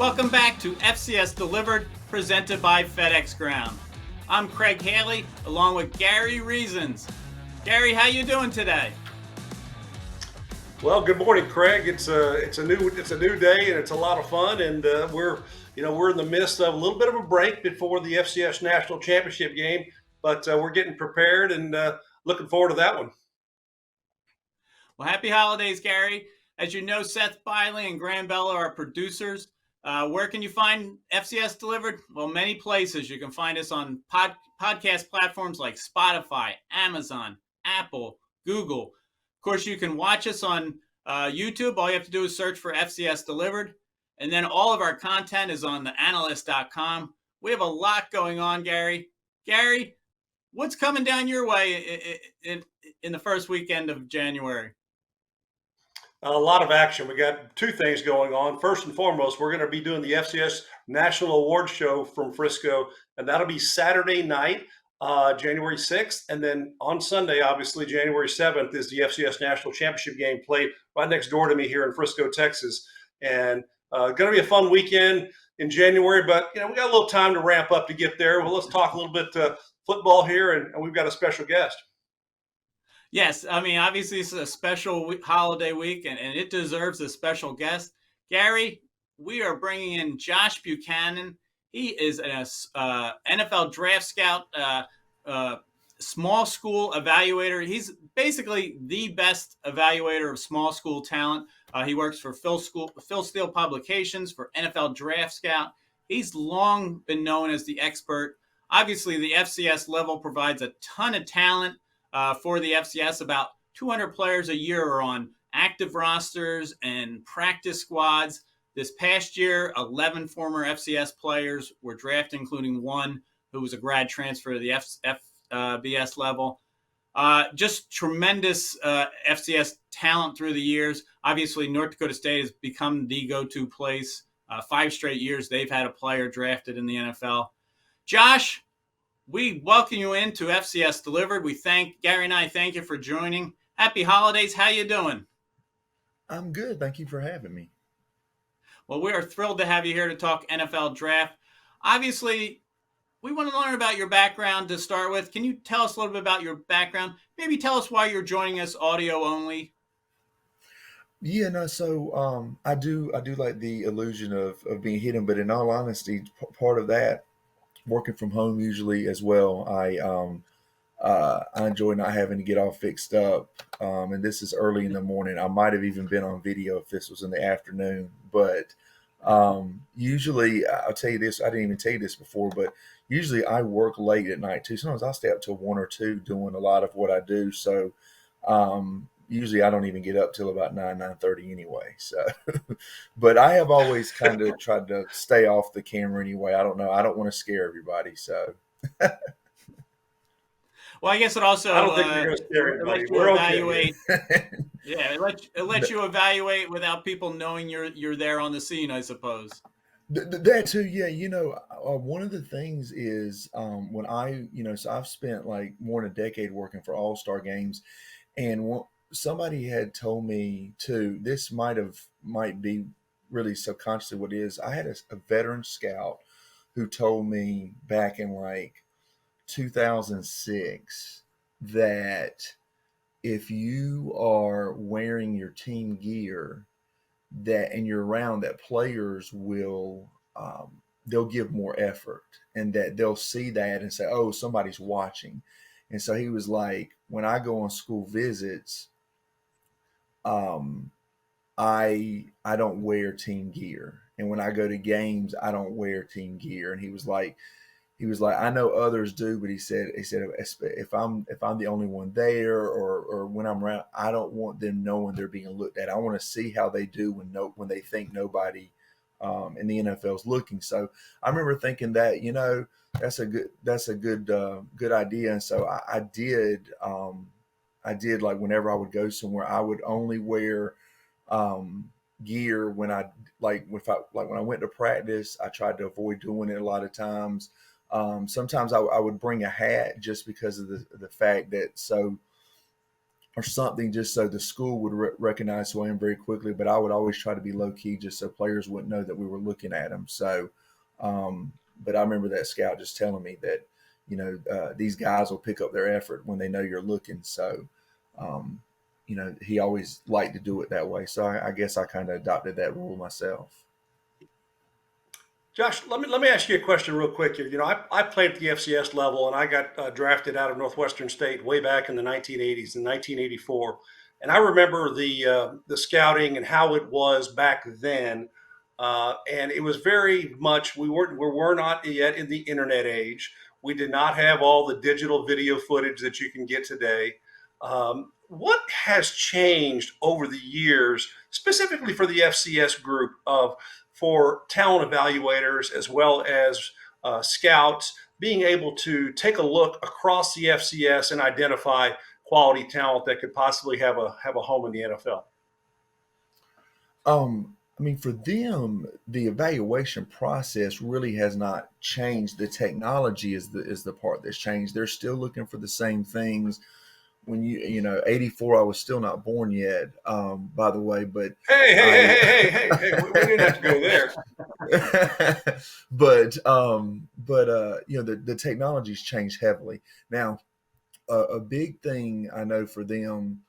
Welcome back to FCS Delivered, presented by FedEx Ground. I'm Craig Haley, along with Gary Reasons. Gary, how you doing today? Well, good morning, Craig. It's a new day and it's a lot of fun, and we're in the midst of a little bit of a break before the FCS National Championship game, but we're getting prepared and looking forward to that one. Well, happy holidays, Gary. As you know, Seth Biley and Graham Bella are producers. Where can you find FCS Delivered? Well, many places. You can find us on podcast platforms like Spotify, Amazon, Apple, Google. Of course, you can watch us on YouTube. All you have to do is search for FCS Delivered. And then all of our content is on the analyst.com. We have a lot going on, Gary. Gary, what's coming down your way in the first weekend of January? A lot of action. We got two things going on. First and foremost, we're going to be doing the FCS National Awards Show from Frisco, and that'll be Saturday night, January 6th. And then on Sunday, obviously, January 7th, is the FCS National Championship game played right next door to me here in Frisco, Texas. And going to be a fun weekend in January, but we got a little time to ramp up to get there. Well, let's talk a little bit football here, and we've got a special guest. Yes, I mean, obviously, this is a special holiday week, and it deserves a special guest. Gary, we are bringing in Josh Buchanan. He is an NFL draft scout, small school evaluator. He's basically the best evaluator of small school talent. He works for Phil Steele Publications for NFL Draft Scout. He's long been known as the expert. Obviously, the FCS level provides a ton of talent. For the FCS, about 200 players a year are on active rosters and practice squads. This past year, 11 former FCS players were drafted, including one who was a grad transfer to the FBS level. Just tremendous FCS talent through the years. Obviously, North Dakota State has become the go-to place. 5 straight years they've had a player drafted in the NFL. Josh, we welcome you into FCS Delivered. Gary and I thank you for joining. Happy holidays. How you doing? I'm good. Thank you for having me. Well, we are thrilled to have you here to talk NFL draft. Obviously, we want to learn about your background to start with. Can you tell us a little bit about your background? Maybe tell us why you're joining us audio only. Yeah, no. So I do like the illusion of being hidden, but in all honesty, part of that, working from home usually as well, I enjoy not having to get all fixed up. And this is early in the morning. I might have even been on video if this was in the afternoon. But usually, I'll tell you this, I didn't even tell you this before, but usually I work late at night too. Sometimes I'll stay up till 1 or 2 doing a lot of what I do. So usually I don't even get up till about 9:30 anyway. So, but I have always kind of tried to stay off the camera anyway. I don't know. I don't want to scare everybody. So. Well, I guess it also I don't think you're going to scare anybody. We're evaluate. Okay. Yeah, it lets you evaluate without people knowing you're there on the scene, I suppose. That too, yeah. One of the things is when so I've spent like more than a decade working for All-Star Games, and somebody had told me too. This might be really subconsciously what it is. I had a veteran scout who told me back in like 2006 that if you are wearing your team gear and you're around, that players will they'll give more effort, and that they'll see that and say, oh, somebody's watching. And so he was like, when I go on school visits, I don't wear team gear, and when I go to games, I don't wear team gear. And he was like, I know others do, but he said if I'm the only one there, or when I'm around, I don't want them knowing they're being looked at. I want to see how they do when they think nobody in the NFL is looking. So I remember thinking that that's a good idea. And so I did like whenever I would go somewhere, I would only wear gear when I went to practice. I tried to avoid doing it a lot of times. Sometimes I would bring a hat just because of the fact that or something, just so the school would recognize who I am very quickly. But I would always try to be low key, just so players wouldn't know that we were looking at them. So, but I remember that scout just telling me that, these guys will pick up their effort when they know you're looking. So, um, he always liked to do it that way. So I guess I kind of adopted that rule myself. Josh, let me ask you a question real quick here. I played at the FCS level, and I got drafted out of Northwestern State way back in the 1980s, in 1984. And I remember the scouting and how it was back then. And it was very much we were not yet in the internet age. We did not have all the digital video footage that you can get today. What has changed over the years, specifically for the FCS group of for talent evaluators as well as scouts being able to take a look across the FCS and identify quality talent that could possibly have a home in the NFL? I mean, for them, the evaluation process really has not changed. The technology is the part that's changed. They're still looking for the same things. When 84, I was still not born yet, by the way, but Hey, hey, hey, I, hey, hey, hey, hey! We didn't have to go there. the technology's changed heavily. Now, a big thing I know for them,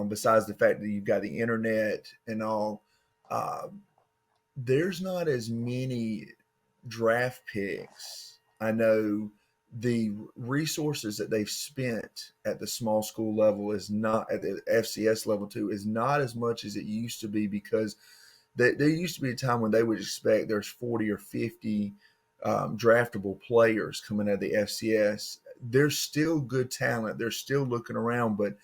besides the fact that you've got the internet and all, uh, there's not as many draft picks. I know the resources that they've spent at the small school level is not at the FCS level too, is not as much as it used to be, because there used to be a time when they would expect there's 40 or 50 draftable players coming out of the FCS. There's still good talent. They're still looking around, but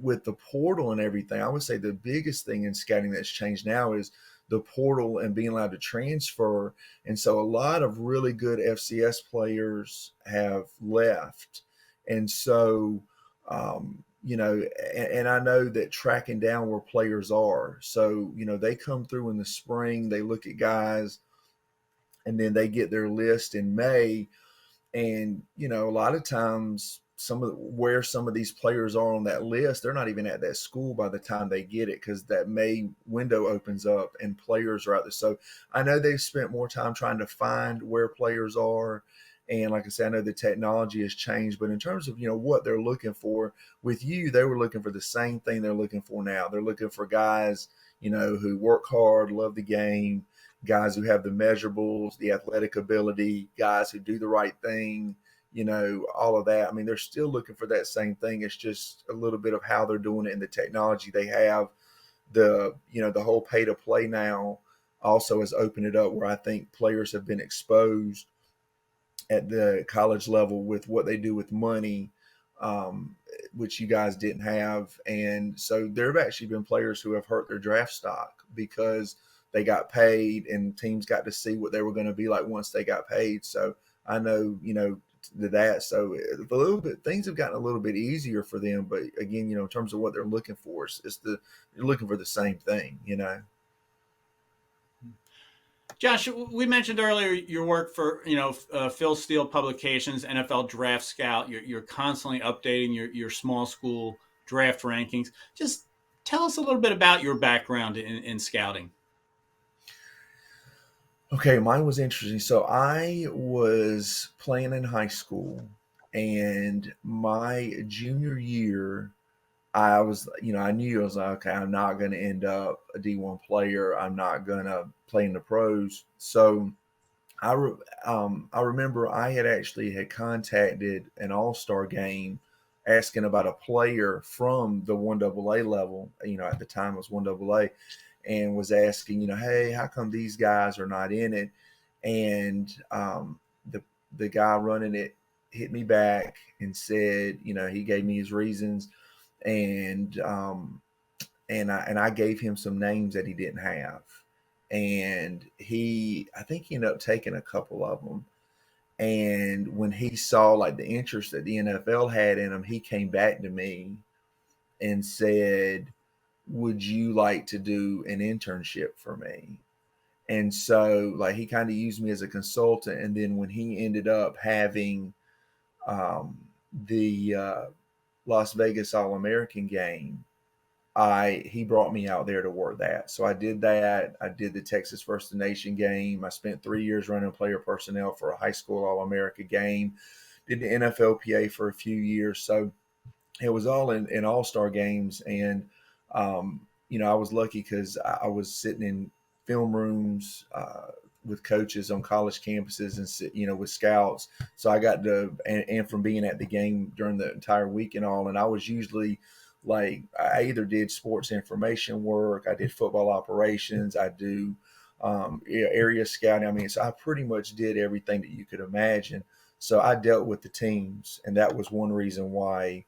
with the portal and everything, I would say the biggest thing in scouting that's changed now is the portal and being allowed to transfer. And so a lot of really good FCS players have left. And so, and I know that tracking down where players are. So, they come through in the spring, they look at guys, and then they get their list in May. And, a lot of times where some of these players are on that list, they're not even at that school by the time they get it, because that May window opens up and players are out there. So I know they've spent more time trying to find where players are. And like I said, I know the technology has changed, but in terms of, what they're looking for with you, they were looking for the same thing they're looking for now. They're looking for guys, who work hard, love the game, guys who have the measurables, the athletic ability, guys who do the right thing, all of that. I mean, they're still looking for that same thing. It's just a little bit of how they're doing it and the technology they have. The whole pay to play now also has opened it up, where I think players have been exposed at the college level with what they do with money, which you guys didn't have. And so there have actually been players who have hurt their draft stock because they got paid and teams got to see what they were going to be like once they got paid. So I know, that. So a little bit, things have gotten a little bit easier for them. But again, in terms of what they're looking for, they're looking for the same thing, Josh, we mentioned earlier your work for Phil Steele Publications, NFL Draft Scout. You're constantly updating your small school draft rankings. Just tell us a little bit about your background in scouting. Okay, mine was interesting. So I was playing in high school, and my junior year, I was, I knew I was like, okay, I'm not going to end up a D1 player. I'm not going to play in the pros. So I remember I had contacted an all-star game asking about a player from the 1AA level, at the time it was 1AA, and was asking, hey, how come these guys are not in it? And the guy running it hit me back and said, he gave me his reasons, and I gave him some names that he didn't have, and I think he ended up taking a couple of them. And when he saw like the interest that the NFL had in him, he came back to me and said, would you like to do an internship for me? And so like he kind of used me as a consultant. And then when he ended up having the Las Vegas All-American game, he brought me out there to work that. So I did that. I did the Texas First Nation game. I spent 3 years running player personnel for a high school All-America game. Did the NFLPA for a few years. So it was all in all-star games. And, I was lucky because I was sitting in film rooms with coaches on college campuses and, with scouts. So I got to, and from being at the game during the entire week and all, and I was usually like, I either did sports information work, I did football operations, I do area scouting. I mean, so I pretty much did everything that you could imagine. So I dealt with the teams, and that was one reason why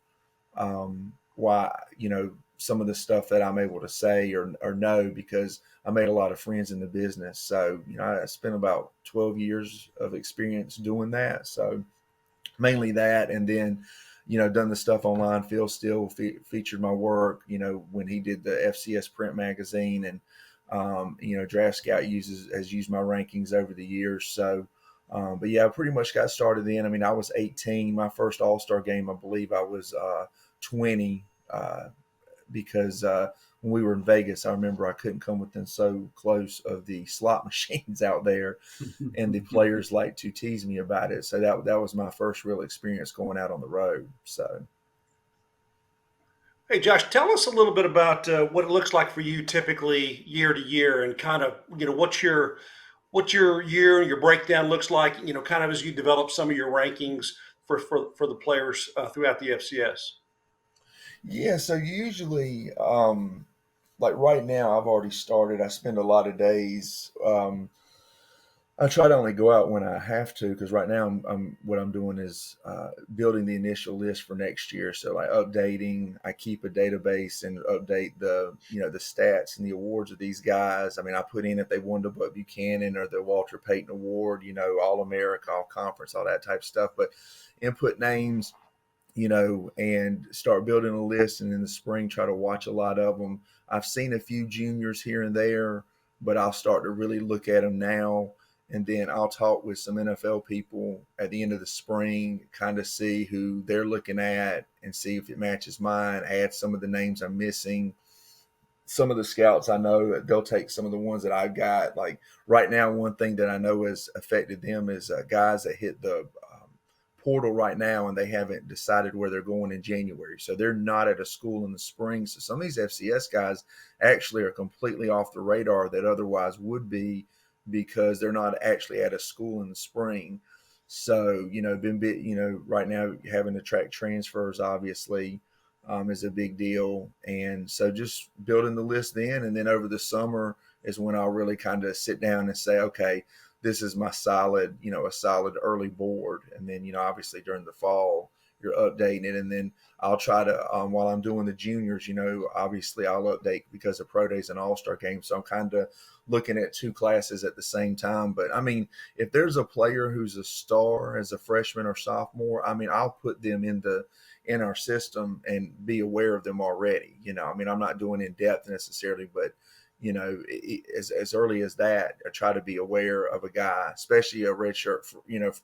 some of the stuff that I'm able to say or know, because I made a lot of friends in the business. So I spent about 12 years of experience doing that. So mainly that, and then done the stuff online. Phil still featured my work. When he did the FCS print magazine, and Draft Scout has used my rankings over the years. So. But yeah, I pretty much got started then. I mean, I was 18. My first All-Star game, I believe I was 20, because when we were in Vegas, I remember I couldn't come within so close of the slot machines out there, and the players like to tease me about it. So that was my first real experience going out on the road. So. Hey, Josh, tell us a little bit about what it looks like for you typically year to year, and kind of, what your year and your breakdown looks like, kind of as you develop some of your rankings for the players throughout the FCS. Yeah, so usually, like right now, I've already started. I spend a lot of days. I try to only go out when I have to, because right now what I'm doing is building the initial list for next year. So like updating, I keep a database and update the the stats and the awards of these guys. I mean, I put in if they won the Buck Buchanan or the Walter Payton Award, All America, All Conference, all that type of stuff. But input names, and start building a list. And in the spring, try to watch a lot of them. I've seen a few juniors here and there, but I'll start to really look at them now. And then I'll talk with some NFL people at the end of the spring, kind of see who they're looking at and see if it matches mine, add some of the names I'm missing. Some of the scouts, I know they'll take some of the ones that I've got. Like right now, one thing that I know has affected them is guys that hit the portal right now, and they haven't decided where they're going in January. So they're not at a school in the spring. So some of these FCS guys actually are completely off the radar that otherwise would be, because they're not actually at a school in the spring. So, right now having to track transfers obviously is a big deal. And so just building the list then, and then over the summer is when I'll really kind of sit down and say, okay, this is my solid, a solid early board. And then, obviously during the fall, you're updating it. And then I'll try to, while I'm doing the juniors, obviously I'll update because of Pro Days and All-Star games. So I'm kind of looking at two classes at the same time. But I mean, if there's a player who's a star as a freshman or sophomore, I mean, I'll put them in our system and be aware of them already. I mean, I'm not doing in depth necessarily, but as early as that, I try to be aware of a guy, especially a redshirt,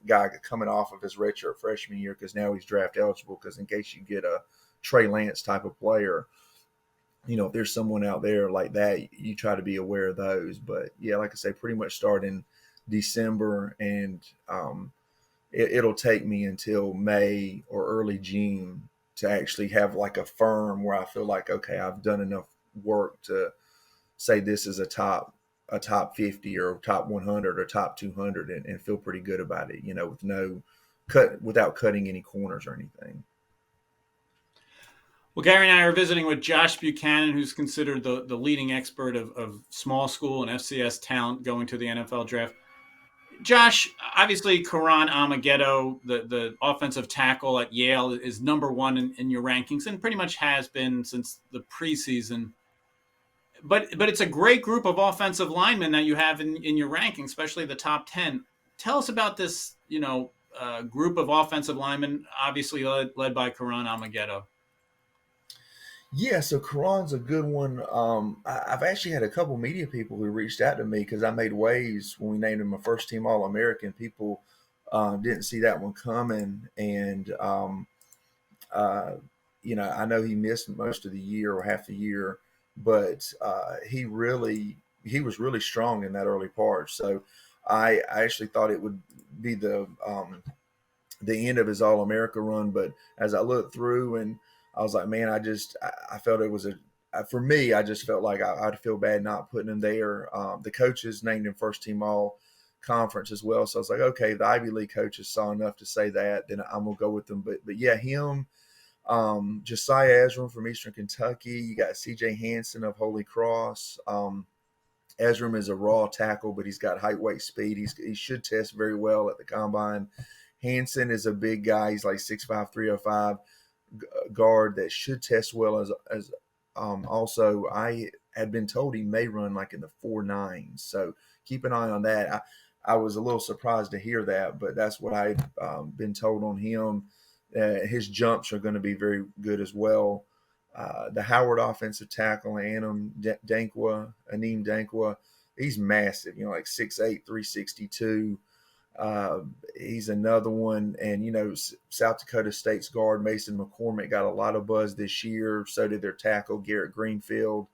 guy coming off of his redshirt freshman year, because now he's draft eligible. Because in case you get a Trey Lance type of player, if there's someone out there like that, you try to be aware of those. But yeah, like I say, pretty much start in December, and it'll take me until May or early June to actually have like a firm where I feel like, okay, I've done enough work to say this is a top 50 or top 100 or top 200, and feel pretty good about it, without cutting any corners or anything. Well, Gary and I are visiting with Josh Buchanan, who's considered the leading expert of small school and FCS talent going to the NFL draft. Josh, obviously, Karan Amagedo, the offensive tackle at Yale, is number one in your rankings, and pretty much has been since the preseason. But it's a great group of offensive linemen that you have in your ranking, especially the top 10. Tell us about this, group of offensive linemen, obviously led by Karan Amagedo. Yeah, so Karan's a good one. I've actually had a couple media people who reached out to me because I made waves when we named him a first team All American. People didn't see that one coming, and I know he missed most of the year or half the year, but he was really strong in that early part. So I actually thought it would be the end of his All-America run. But as I looked through, and I was like, man, I felt it was for me, I just felt like I'd feel bad not putting him there. The coaches named him first team all conference as well. So I was like, okay, the Ivy League coaches saw enough to say that, then I'm going to go with them. But yeah, him, Josiah Ezram from Eastern Kentucky. You got CJ Hansen of Holy Cross. Ezram is a raw tackle, but he's got height, weight, speed. He should test very well at the combine. Hansen is a big guy. He's like 6'5", 305 guard that should test well as also I had been told he may run like in the 4.9s. So keep an eye on that. I was a little surprised to hear that, but that's what I've been told on him. His jumps are going to be very good as well. The Howard offensive tackle, Aneem Dankwa, he's massive, like 6'8", 362. He's another one. And, South Dakota State's guard, Mason McCormick, got a lot of buzz this year. So did their tackle, Garrett Greenfield.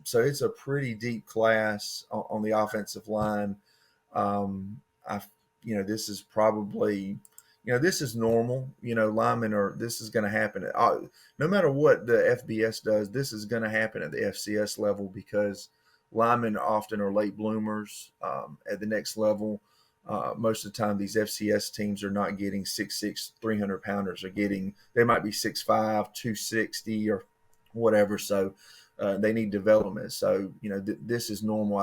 So it's a pretty deep class on the offensive line. This is probably, this is normal. Linemen this is going to happen. No matter what the FBS does, this is going to happen at the FCS level because linemen often are late bloomers at the next level. Most of the time, these FCS teams are not getting 6'6", 300-pounders. They might be 6'5", 260 or whatever. So they need development. So, this is normal.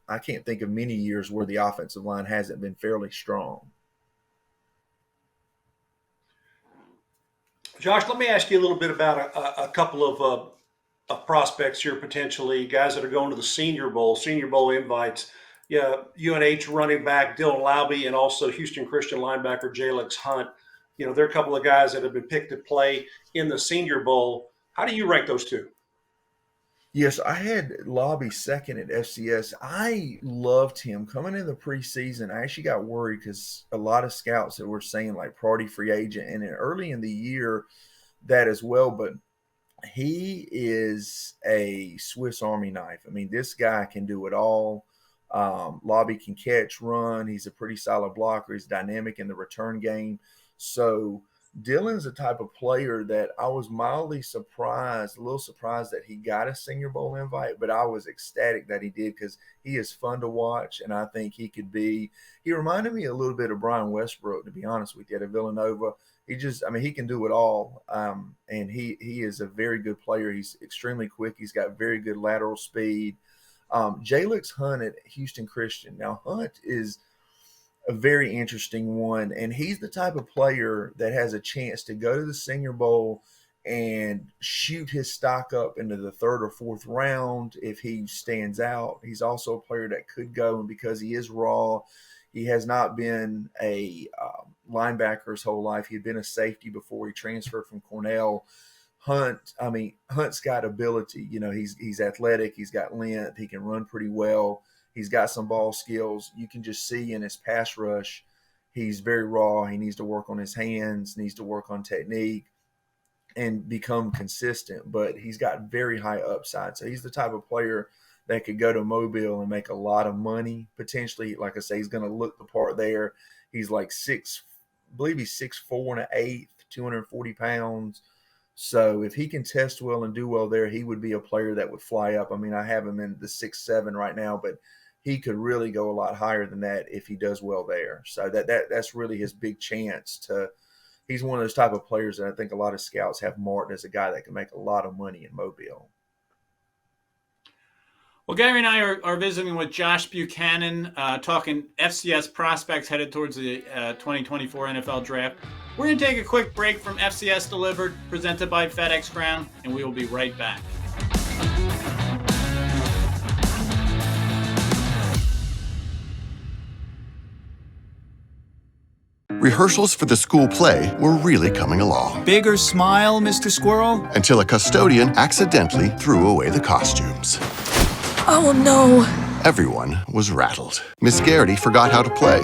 I can't think of many years where the offensive line hasn't been fairly strong. Josh, let me ask you a little bit about a couple of prospects here, potentially guys that are going to the Senior Bowl invites. Yeah, UNH running back Dylan Laube and also Houston Christian linebacker Jalix Hunt. They're a couple of guys that have been picked to play in the Senior Bowl. How do you rank those two? Yes, I had Laube second at FCS. I loved him coming in the preseason. I actually got worried because a lot of scouts that were saying like priority free agent, and then early in the year that as well. But he is a Swiss Army knife. I mean, this guy can do it all. Laube can catch, run. He's a pretty solid blocker. He's dynamic in the return game. So Dylan's the type of player that I was mildly surprised, a little surprised that he got a Senior Bowl invite, but I was ecstatic that he did because he is fun to watch, and I think he reminded me a little bit of Brian Westbrook, to be honest with you, at Villanova. He can do it all, and he is a very good player. He's extremely quick. He's got very good lateral speed. Jalix Hunt at Houston Christian. Now, Hunt is a very interesting one, and he's the type of player that has a chance to go to the Senior Bowl and shoot his stock up into the third or fourth round if he stands out. He's also a player that could go, and because he is raw, he has not been a linebacker his whole life. He had been a safety before he transferred from Cornell. Hunt's got ability. He's athletic. He's got length. He can run pretty well. He's got some ball skills. You can just see in his pass rush, he's very raw. He needs to work on his hands, needs to work on technique, and become consistent. But he's got very high upside. So he's the type of player that could go to Mobile and make a lot of money potentially. Like I say, he's going to look the part there. He's like 6'4" and 1/8, 240 pounds. So if he can test well and do well there, he would be a player that would fly up. I mean, I have him in the 6'7" right now, but he could really go a lot higher than that if he does well there. So that's really his big chance to. He's one of those type of players that I think a lot of scouts have marked as a guy that can make a lot of money in Mobile. Well, Gary and I are visiting with Josh Buchanan, talking FCS prospects headed towards the 2024 NFL Draft. We're going to take a quick break from FCS Delivered, presented by FedEx Ground, and we will be right back. Rehearsals for the school play were really coming along. Bigger smile, Mr. Squirrel? Until a custodian accidentally threw away the costumes. Oh, no. Everyone was rattled. Miss Garrity forgot how to play.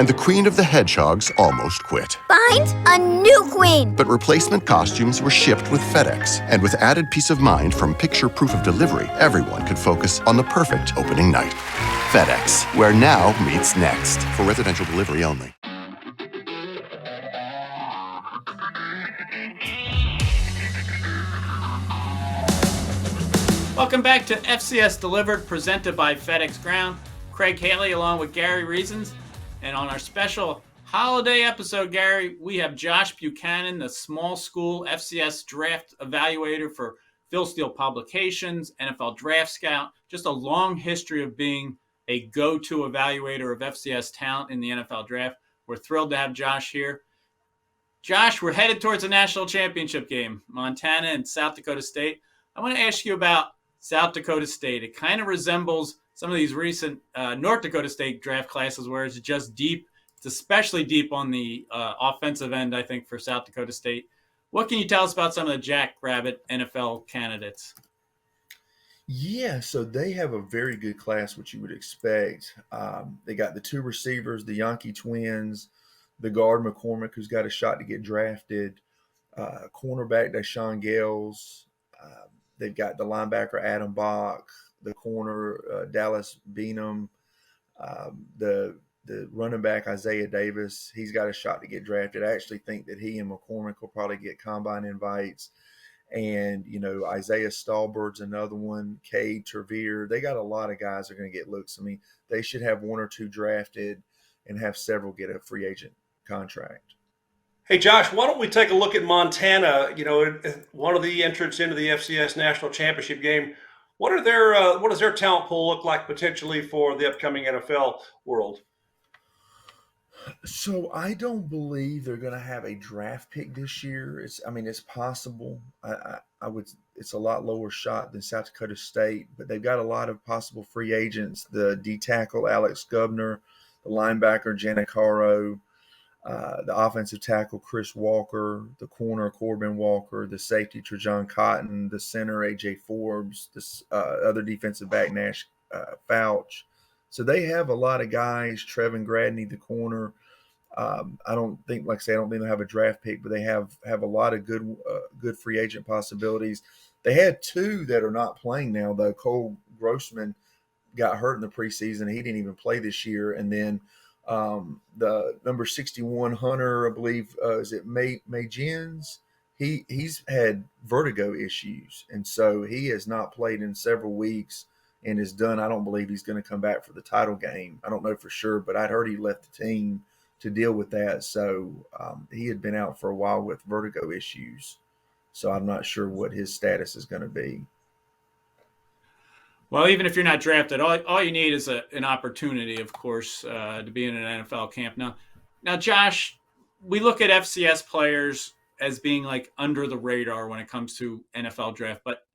and the queen of the hedgehogs almost quit. Find a new queen. But replacement costumes were shipped with FedEx, and with added peace of mind from picture proof of delivery, everyone could focus on the perfect opening night. FedEx, where now meets next. For residential delivery only. Welcome back to FCS Delivered, presented by FedEx Ground. Craig Haley along with Gary Reasons. And on our special holiday episode, Gary, we have Josh Buchanan, the small school FCS draft evaluator for Phil Steele Publications, NFL Draft Scout. Just a long history of being a go-to evaluator of FCS talent in the NFL draft. We're thrilled to have Josh here. Josh, we're headed towards a national championship game, Montana and South Dakota State. I want to ask you about South Dakota State. It kind of resembles some of these recent North Dakota State draft classes where it's just deep. It's especially deep on the offensive end, I think, for South Dakota State. What can you tell us about some of the Jackrabbit NFL candidates? Yeah, so they have a very good class, which you would expect. They got the two receivers, the Yankee twins, the guard McCormick, who's got a shot to get drafted, cornerback Deshaun Gales. They've got the linebacker Adam Bach, the corner Dallas Beenum, the running back Isaiah Davis. He's got a shot to get drafted. I actually think that he and McCormick will probably get combine invites. And, Isaiah Stallbird's another one, Cade Trevere. They got a lot of guys that are going to get looks. I mean, they should have one or two drafted and have several get a free agent contract. Hey, Josh, why don't we take a look at Montana? One of the entrants into the FCS National Championship game. What does their talent pool look like potentially for the upcoming NFL world? So I don't believe they're going to have a draft pick this year. It's possible. I would. It's a lot lower shot than South Dakota State, but they've got a lot of possible free agents. The D tackle Alex Gubner, the linebacker Janicaro, the offensive tackle Chris Walker, the corner Corbin Walker, the safety Trajan Cotton, the center AJ Forbes, the other defensive back Nash Fouch. So they have a lot of guys. Trevin Gradney, the corner. I don't think they have a draft pick, but they have a lot of good free agent possibilities. They had two that are not playing now, though. Cole Grossman got hurt in the preseason. He didn't even play this year. And then the number 61 Hunter, I believe, is it Majins? He's had vertigo issues, and so he has not played in several weeks and is done. I don't believe he's going to come back for the title game. I don't know for sure, but I'd heard he left the team to deal with that. So he had been out for a while with vertigo issues. So I'm not sure what his status is going to be. Well, even if you're not drafted, all you need is an opportunity, of course, to be in an NFL camp. Now, Josh, we look at FCS players as being like under the radar when it comes to NFL draft, but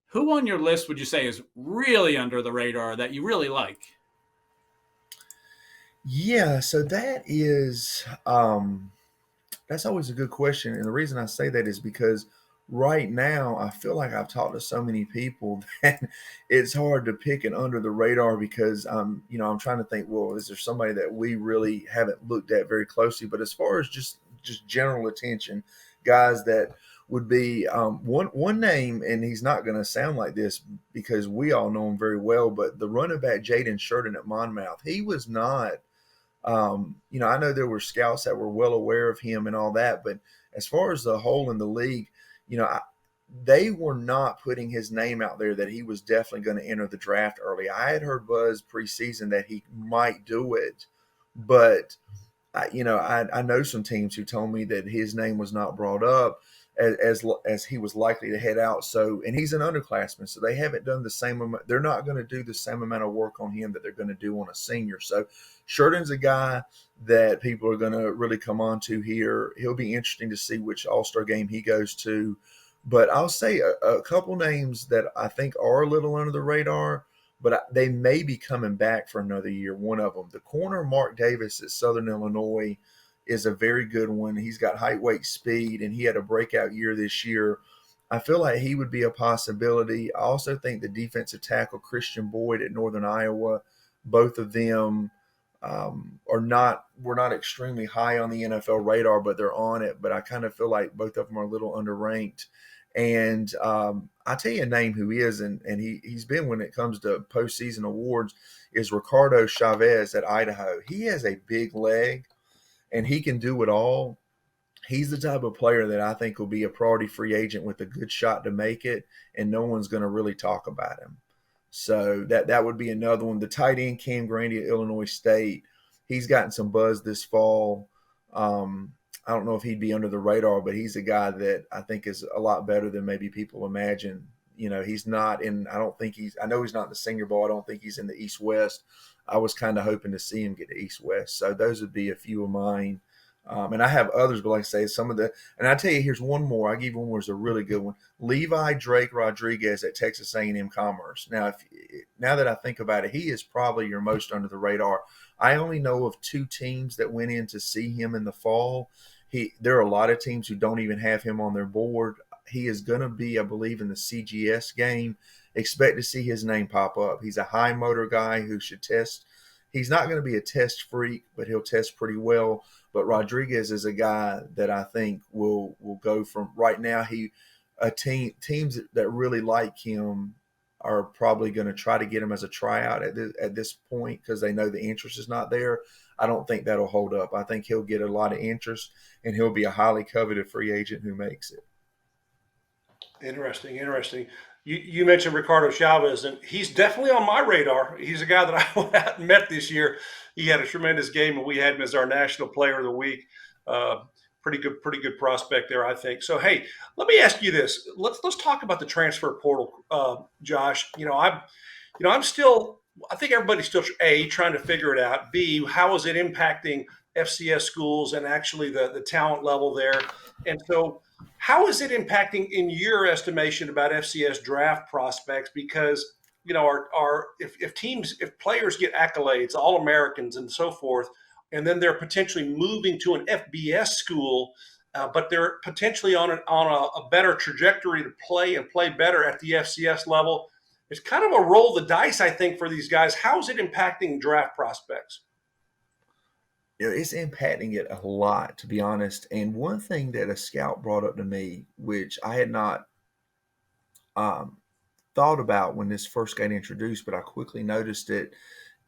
who on your list would you say is really under the radar that you really like? Yeah, so that is that's always a good question. And the reason I say that is because right now I feel like I've talked to so many people that it's hard to pick an under the radar because I'm trying to think, well, is there somebody that we really haven't looked at very closely? But as far as just general attention, guys that would be one name, and he's not going to sound like this because we all know him very well, but the running back Jaden Sheridan at Monmouth, he was not I know there were scouts that were well aware of him and all that, but as far as the whole in the league, they were not putting his name out there that he was definitely going to enter the draft early. I had heard buzz preseason that he might do it, but I know some teams who told me that his name was not brought up as he was likely to head out. So, and he's an underclassman, so they haven't done the same amount. They're not going to do the same amount of work on him that they're going to do on a senior. So Sheridan's a guy that people are going to really come on to here. He'll be interesting to see which All-Star game he goes to. But I'll say a couple names that I think are a little under the radar, but they may be coming back for another year. One of them, the corner Mark Davis at Southern Illinois, is a very good one. He's got height, weight, speed, and he had a breakout year this year. I feel like he would be a possibility. I also think the defensive tackle Christian Boyd at Northern Iowa, both of them were not extremely high on the NFL radar, but they're on it. But I kind of feel like both of them are a little underranked. And I'll tell you a name who is, and he's been, when it comes to postseason awards, is Ricardo Chavez at Idaho. He has a big leg, and he can do it all. He's the type of player that I think will be a priority free agent with a good shot to make it, and no one's going to really talk about him. So that would be another one. The tight end Cam Grandy at Illinois State, he's gotten some buzz this fall. I don't know if he'd be under the radar, but he's a guy that I think is a lot better than maybe people imagine. He's not in, I know he's not in the Senior Bowl. I don't think he's in the East-West. I was kind of hoping to see him get to East-West. So those would be a few of mine. And I have others, but like I say, and I tell you, here's one more. I give you one more, is a really good one. Levi Drake Rodriguez at Texas A&M Commerce. Now that I think about it, he is probably your most under the radar. I only know of 2 teams that went in to see him in the fall. There are a lot of teams who don't even have him on their board. He is going to be, I believe, in the CGS game. Expect to see his name pop up. He's a high motor guy who should test. He's not going to be a test freak, but he'll test pretty well. But Rodriguez is a guy that I think will go from right now. Teams that really like him are probably going to try to get him as a tryout at this point, because they know the interest is not there. I don't think that'll hold up. I think he'll get a lot of interest, and he'll be a highly coveted free agent who makes it. Interesting. You mentioned Ricardo Chavez, and he's definitely on my radar. He's a guy that I went out and met this year. He had a tremendous game, and we had him as our National Player of the Week. Pretty good prospect there, I think. So, hey, let me ask you this. Let's talk about the transfer portal, Josh. I'm still. I think everybody's still trying to figure it out. B, how is it impacting FCS schools and actually the talent level there? And so, how is it impacting, in your estimation, about FCS draft prospects? Because if players get accolades, All-Americans and so forth, and then they're potentially moving to an FBS school, but they're potentially on a better trajectory to play better at the FCS level. It's kind of a roll the dice, I think, for these guys. How is it impacting draft prospects? It's impacting it a lot, to be honest. And one thing that a scout brought up to me, which I had not thought about when this first got introduced, but I quickly noticed it.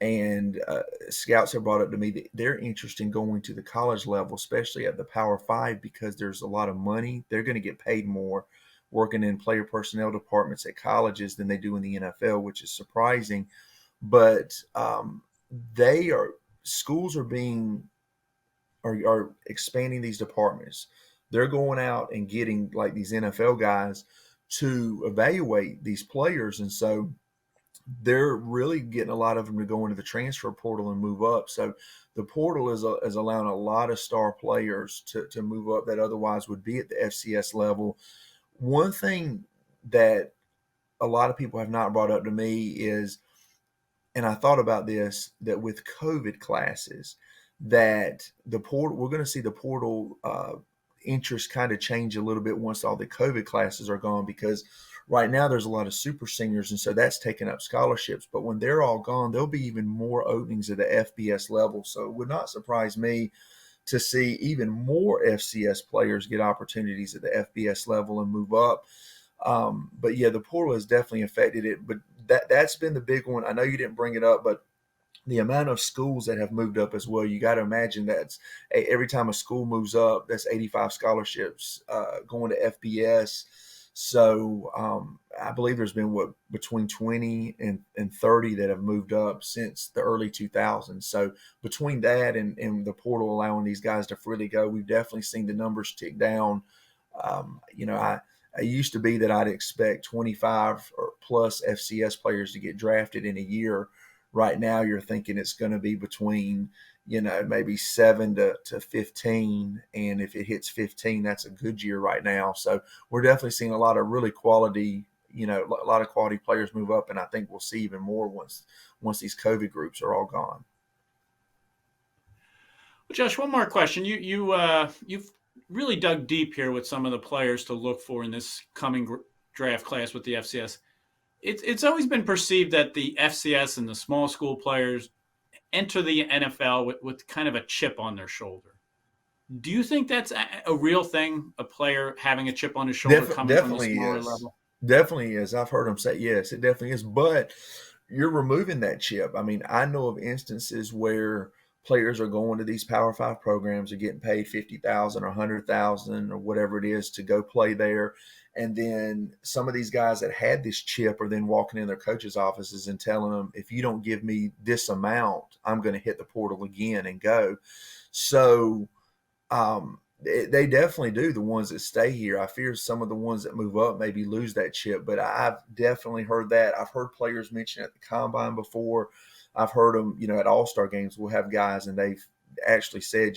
And scouts have brought up to me that they're interested in going to the college level, especially at the Power 5, because there's a lot of money. They're going to get paid more working in player personnel departments at colleges than they do in the NFL, which is surprising. But schools are expanding these departments. They're going out and getting like these NFL guys to evaluate these players. And so they're really getting a lot of them to go into the transfer portal and move up. So the portal is allowing a lot of star players to move up that otherwise would be at the FCS level. One thing that a lot of people have not brought up to me is, and I thought about this, that with COVID classes, that the portal, we're going to see the portal interest kind of change a little bit once all the COVID classes are gone, because right now there's a lot of super seniors, and so that's taking up scholarships. But when they're all gone, there'll be even more openings at the FBS level. So it would not surprise me to see even more FCS players get opportunities at the FBS level and move up. But yeah, the portal has definitely affected it. But that's been the big one. I know you didn't bring it up, but the amount of schools that have moved up as well, you got to imagine that's every time a school moves up, that's 85 scholarships going to FBS. So I believe there's been between 20 and 30 that have moved up since the early 2000s. So between that and the portal allowing these guys to freely go, we've definitely seen the numbers tick down. I used to be that I'd expect 25 or plus FCS players to get drafted in a year. Right now, you're thinking it's going to be between, maybe 7 to 15. And if it hits 15, that's a good year right now. So we're definitely seeing a lot of really quality, a lot of quality players move up. And I think we'll see even more once these COVID groups are all gone. Well, Josh, one more question. You've really dug deep here with some of the players to look for in this coming draft class with the FCS. It's always been perceived that the FCS and the small school players enter the NFL with kind of a chip on their shoulder. Do you think that's a real thing? A player having a chip on his shoulder coming from the Definitely smaller is. level? Definitely is. I've heard them say yes, it definitely is. But you're removing that chip. I mean, I know of instances where players are going to these Power Five programs, are getting paid 50,000 or 100,000 or whatever it is to go play there, and then some of these guys that had this chip are then walking in their coaches' offices and telling them, if you don't give me this amount, I'm going to hit the portal again and go. So they definitely do. The ones that stay here, I fear some of the ones that move up maybe lose that chip, but I've definitely heard that. I've heard players mention at the combine before. I've heard them, at All-Star games, we'll have guys and they've actually said,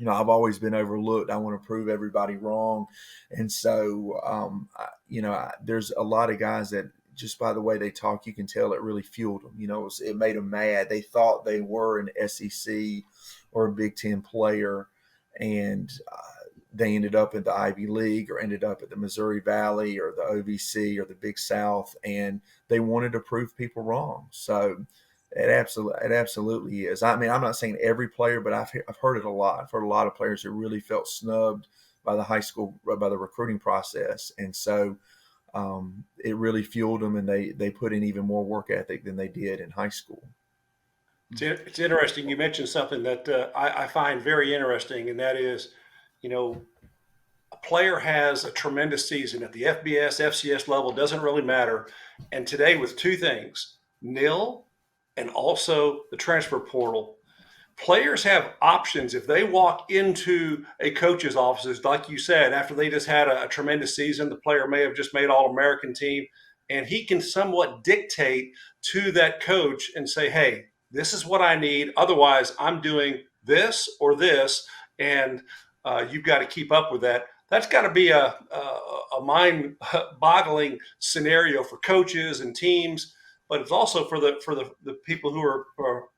I've always been overlooked. I want to prove everybody wrong. And so, there's a lot of guys that just by the way they talk, you can tell it really fueled them. It made them mad. They thought they were an SEC or a Big Ten player, and they ended up in the Ivy League or ended up at the Missouri Valley or the OVC or the Big South, and they wanted to prove people wrong. So it absolutely is. I mean, I'm not saying every player, but I've heard it a lot. I've heard a lot of players that really felt snubbed by the high school, by the recruiting process, and so it really fueled them, and they put in even more work ethic than they did in high school. It's interesting. You mentioned something that I find very interesting, and that is, a player has a tremendous season at the FBS, FCS level, doesn't really matter. And today, with two things, nil and also the transfer portal, players have options. If they walk into a coach's offices, like you said, after they just had a tremendous season, the player may have just made All-American team, and he can somewhat dictate to that coach and say, hey, this is what I need. Otherwise, I'm doing this or this, and you've got to keep up with that. That's got to be a mind-boggling scenario for coaches and teams, but it's also for the people who are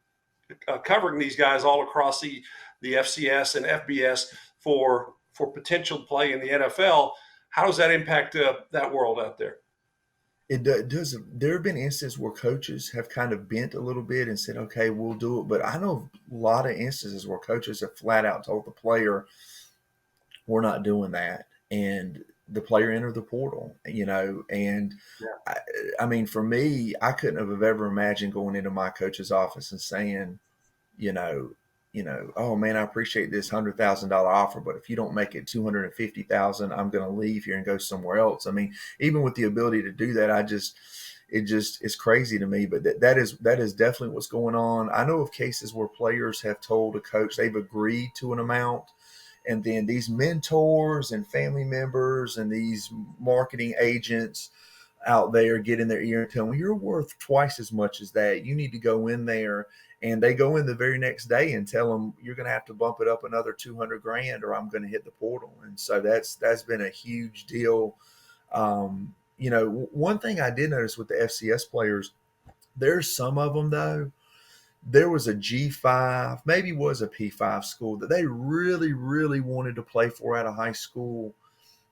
covering these guys all across the FCS and FBS for potential play in the NFL. How does that impact that world out there? It does. There have been instances where coaches have kind of bent a little bit and said, okay, we'll do it. But I know a lot of instances where coaches have flat out told the player, we're not doing that. And the player entered the portal, and Yeah. I mean, for me, I couldn't have ever imagined going into my coach's office and saying, oh man, I appreciate this $100,000 offer, but if you don't make it 250,000, I'm going to leave here and go somewhere else. I mean, even with the ability to do that, it just is crazy to me. But that is definitely what's going on. I know of cases where players have told a coach they've agreed to an amount, and then these mentors and family members and these marketing agents out there get in their ear and tell them, you're worth twice as much as that. You need to go in there. And they go in the very next day and tell them, you're going to have to bump it up another 200 grand or I'm going to hit the portal. And so that's been a huge deal. One thing I did notice with the FCS players, there's some of them though, there was a G5, maybe was a P5 school that they really, really wanted to play for out of high school.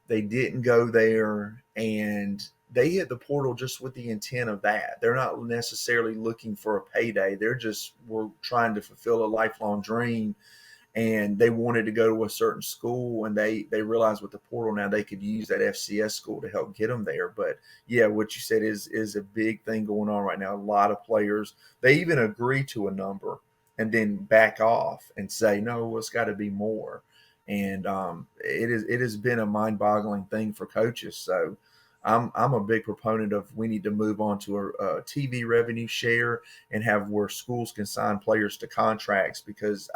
They didn't go there, and they hit the portal just with the intent of that. They're not necessarily looking for a payday. Were trying to fulfill a lifelong dream, and they wanted to go to a certain school, and they realized with the portal now they could use that FCS school to help get them there. But yeah, what you said is a big thing going on right now. A lot of players, they even agree to a number and then back off and say, no, it's got to be more. And it has been a mind-boggling thing for coaches. So I'm a big proponent of we need to move on to a TV revenue share and have where schools can sign players to contracts, because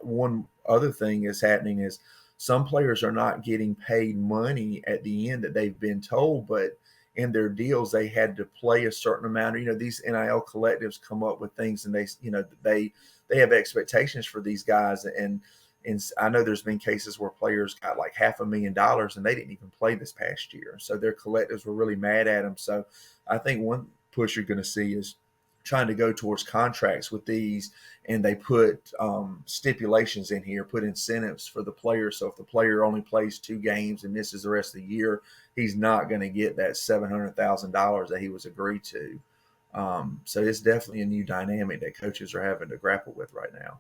one other thing is happening is some players are not getting paid money at the end that they've been told, but in their deals they had to play a certain amount. These NIL collectives come up with things, and they have expectations for these guys, and I know there's been cases where players got like $500,000 and they didn't even play this past year. So their collectives were really mad at them. So I think one push you're going to see is trying to go towards contracts with these, and they put stipulations in here, put incentives for the player. So if the player only plays 2 games and misses the rest of the year, he's not going to get that $700,000 that he was agreed to. So it's definitely a new dynamic that coaches are having to grapple with right now.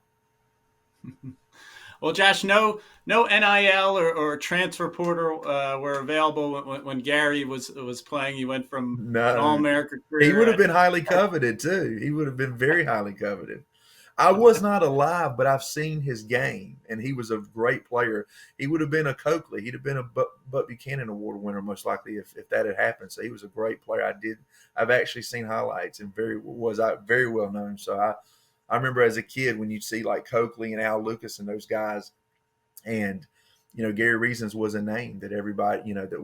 Well, Josh, no NIL or transfer portal were available when Gary was playing. He went from an No, All-America he career. would have been highly coveted too. He would have been very highly coveted. I was not alive, but I've seen his game, and he was a great player. He would have been a Coakley. He'd have been a Buck Buchanan Award winner most likely if that had happened. So he was a great player. I've actually seen highlights and very well known. So I remember as a kid when you'd see like Coakley and Al Lucas and those guys, and Gary Reasons was a name that everybody that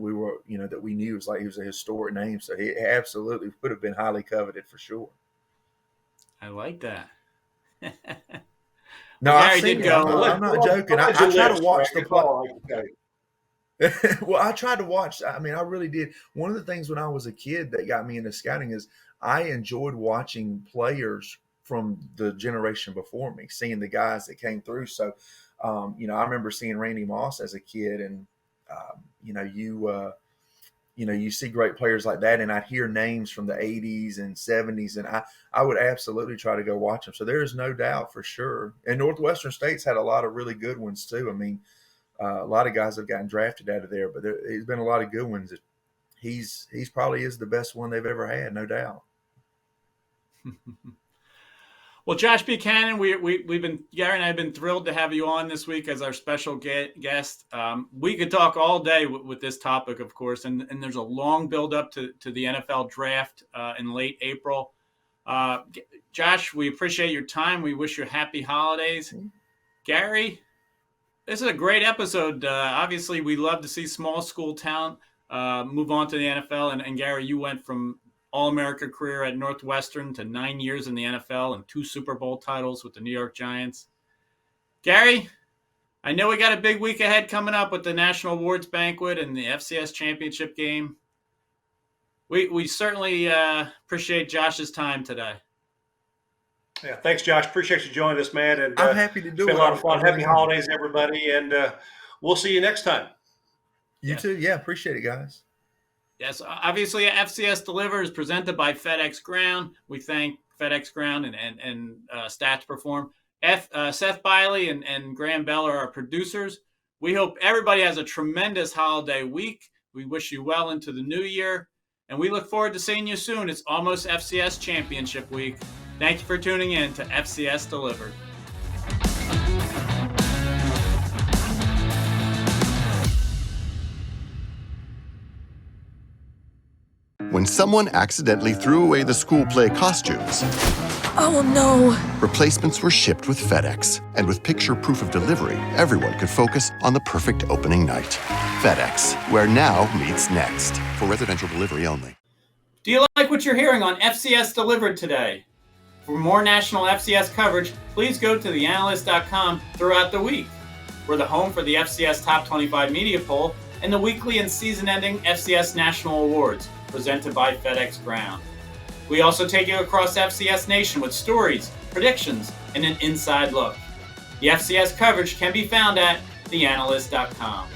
we knew. It was like he was a historic name. So he absolutely would have been highly coveted for sure. I like that. No, Gary I've seen did it. go. I'm not joking. I try to watch the play. Okay. Well, I tried to watch. I mean, I really did. One of the things when I was a kid that got me into scouting is I enjoyed watching players from the generation before me, seeing the guys that came through. So, I remember seeing Randy Moss as a kid, and you see great players like that, and I'd hear names from the 80s and 70s, and I would absolutely try to go watch them. So there is no doubt for sure. And Northwestern State's had a lot of really good ones too. I mean, a lot of guys have gotten drafted out of there, but there's been a lot of good ones. He's probably is the best one they've ever had, no doubt. Well, Josh Buchanan, we've been Gary and I have been thrilled to have you on this week as our special guest. We could talk all day with this topic, of course, and there's a long build up to the NFL draft in late April. Josh, we appreciate your time. We wish you happy holidays. Gary, this is a great episode. Obviously, we love to see small school talent move on to the NFL. And Gary, you went from All-America career at Northwestern to 9 years in the NFL and 2 Super Bowl titles with the New York Giants. Gary, I know we got a big week ahead coming up with the National Awards Banquet and the FCS Championship game. We certainly appreciate Josh's time today. Yeah, thanks, Josh. Appreciate you joining us, man. And I'm happy to do it. It's been a lot of fun. Happy holidays, everybody, and we'll see you next time. You too. Yeah, appreciate it, guys. Yes, obviously, FCS Delivered is presented by FedEx Ground. We thank FedEx Ground and Stats Perform. Seth Biley and Graham Bell are our producers. We hope everybody has a tremendous holiday week. We wish you well into the new year, and we look forward to seeing you soon. It's almost FCS Championship Week. Thank you for tuning in to FCS Delivered. When someone accidentally threw away the school play costumes, Oh no. replacements were shipped with FedEx. And with picture proof of delivery, everyone could focus on the perfect opening night. FedEx, where now meets next. For residential delivery only. Do you like what you're hearing on FCS Delivered today? For more national FCS coverage, please go to theanalyst.com throughout the week. We're the home for the FCS Top 25 Media Poll and the weekly and season-ending FCS National Awards, presented by FedEx Ground. We also take you across FCS Nation with stories, predictions, and an inside look. The FCS coverage can be found at theanalyst.com.